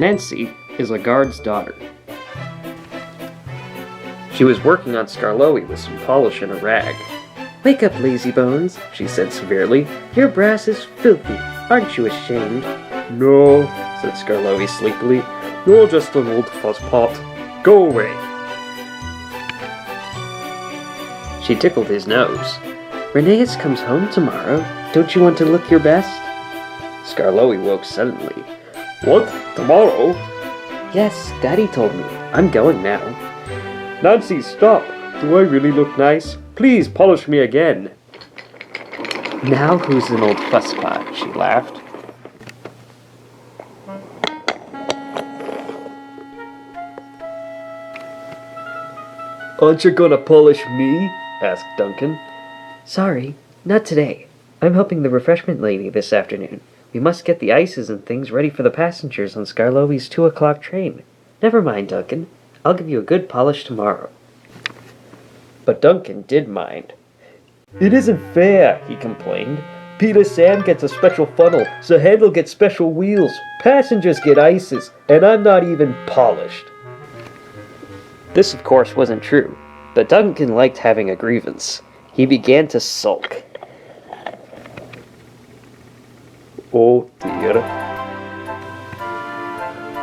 Nancy is a guard's daughter. She was working on Skarloey with some polish and a rag. "Wake up, lazy bones," she said severely. "Your brass is filthy. Aren't you ashamed?" "No," said Skarloey sleepily. "You're just an old fusspot. Go away." She tickled his nose. "Rheneas comes home tomorrow. Don't you want to look your best?" Skarloey woke suddenly. "What? Tomorrow?" "Yes, Daddy told me. I'm going now." "Nancy, stop! Do I really look nice? Please polish me again." "Now who's an old fusspot?" she laughed. "Aren't you gonna polish me?" asked Duncan. "Sorry, not today. I'm helping the refreshment lady this afternoon. We must get the ices and things ready for the passengers on Skarloey's 2 o'clock train. Never mind, Duncan. I'll give you a good polish tomorrow." But Duncan did mind. "It isn't fair," he complained. "Peter Sam gets a special funnel, Sir Handel gets special wheels, passengers get ices, and I'm not even polished." This, of course, wasn't true, but Duncan liked having a grievance. He began to sulk. "Oh dear."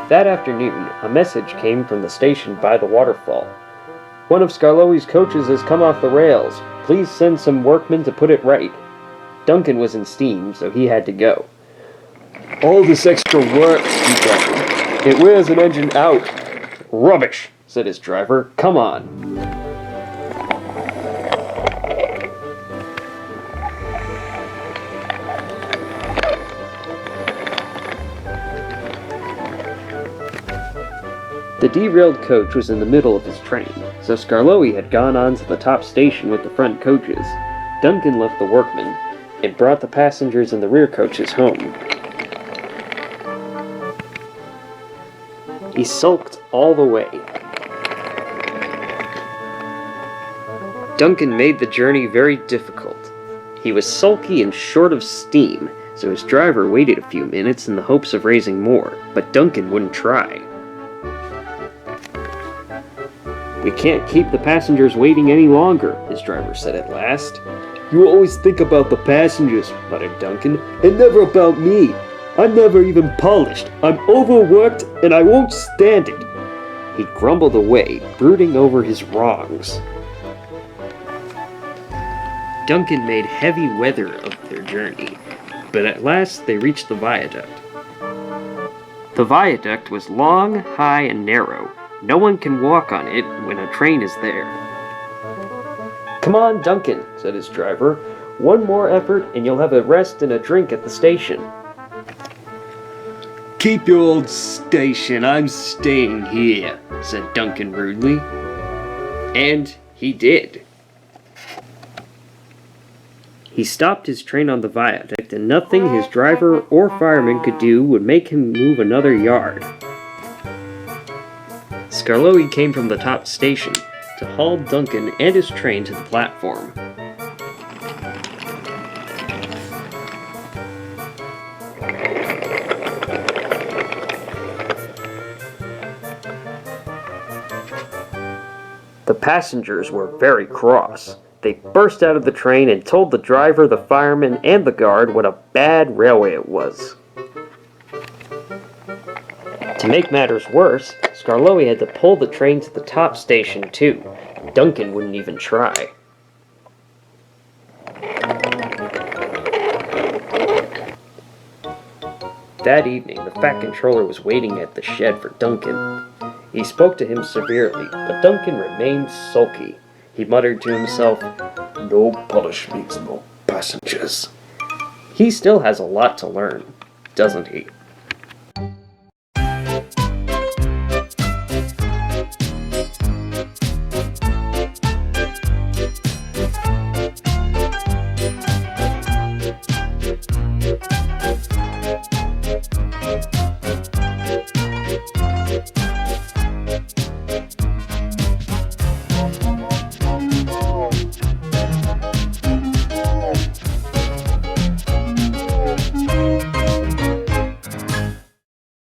That afternoon, a message came from the station by the waterfall. "One of Skarloey's coaches has come off the rails. Please send some workmen to put it right." Duncan was in steam, so he had to go. "All this extra work," he grumbled. "It wears an engine out." "Rubbish," said his driver. "Come on." The derailed coach was in the middle of his train, so Skarloey had gone on to the top station with the front coaches. Duncan left the workmen and brought the passengers in the rear coaches home. He sulked all the way. Duncan made the journey very difficult. He was sulky and short of steam, so his driver waited a few minutes in the hopes of raising more, but Duncan wouldn't try. "We can't keep the passengers waiting any longer," his driver said at last. "You always think about the passengers," muttered Duncan, "and never about me. I'm never even polished. I'm overworked, and I won't stand it." He grumbled away, brooding over his wrongs. Duncan made heavy weather of their journey, but at last they reached the viaduct. The viaduct was long, high, and narrow. No one can walk on it when a train is there. "Come on, Duncan," said his driver. "One more effort and you'll have a rest and a drink at the station." "Keep your old station, I'm staying here," said Duncan rudely. And he did. He stopped his train on the viaduct, and nothing his driver or fireman could do would make him move another yard. Skarloey came from the top station to haul Duncan and his train to the platform. The passengers were very cross. They burst out of the train and told the driver, the fireman, and the guard what a bad railway it was. To make matters worse, Skarloey had to pull the train to the top station too. Duncan wouldn't even try. That evening, the Fat Controller was waiting at the shed for Duncan. He spoke to him severely, but Duncan remained sulky. He muttered to himself, "No polish means no passengers." He still has a lot to learn, doesn't he?